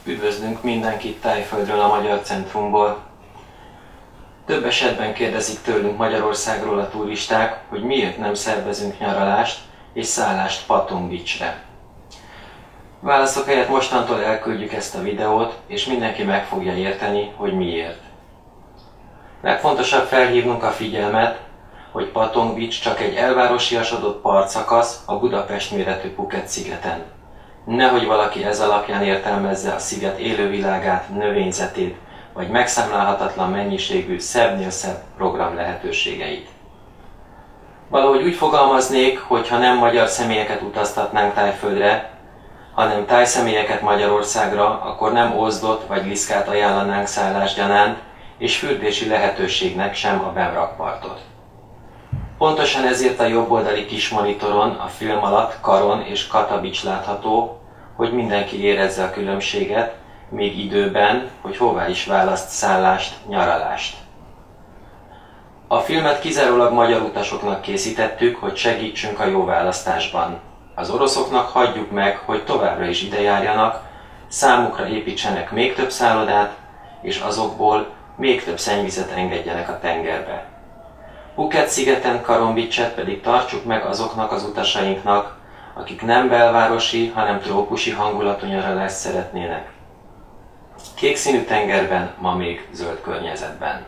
Üdvözlünk mindenkit Tájföldről, a Magyar Centrumból. Több esetben kérdezik tőlünk Magyarországról a turisták, hogy miért nem szervezünk nyaralást és szállást Patong Beachre. Válaszok helyett mostantól elküldjük ezt a videót, és mindenki meg fogja érteni, hogy miért. Legfontosabb felhívnunk a figyelmet, hogy Patong Beach csak egy elvárosiasodott partszakasz a Budapest méretű Phuket-szigeten. Nehogy valaki ez alapján értelmezze a sziget élővilágát, növényzetét, vagy megszámlálhatatlan mennyiségű szebbnél szebb program lehetőségeit. Valahogy úgy fogalmaznék, hogy ha nem magyar személyeket utaztatnánk Tájföldre, hanem táj személyeket Magyarországra, akkor nem Ozdot vagy Liszkát ajánlanánk szállásgyanánt, és fürdési lehetőségnek sem a bemrakpartot. Pontosan ezért a jobboldali kis monitoron a film alatt Karon és Kata Beach látható, hogy mindenki érezze a különbséget, még időben, hogy hová is választ szállást, nyaralást. A filmet kizárólag magyar utasoknak készítettük, hogy segítsünk a jó választásban. Az oroszoknak hagyjuk meg, hogy továbbra is ide járjanak, számukra építsenek még több szállodát, és azokból még több szennyvizet engedjenek a tengerbe. Phuket-szigeten Karon Beach-et pedig tartsuk meg azoknak az utasainknak, akik nem belvárosi, hanem trópusi hangulatú nyaralást szeretnének. Kékszínű tengerben, ma még zöld környezetben.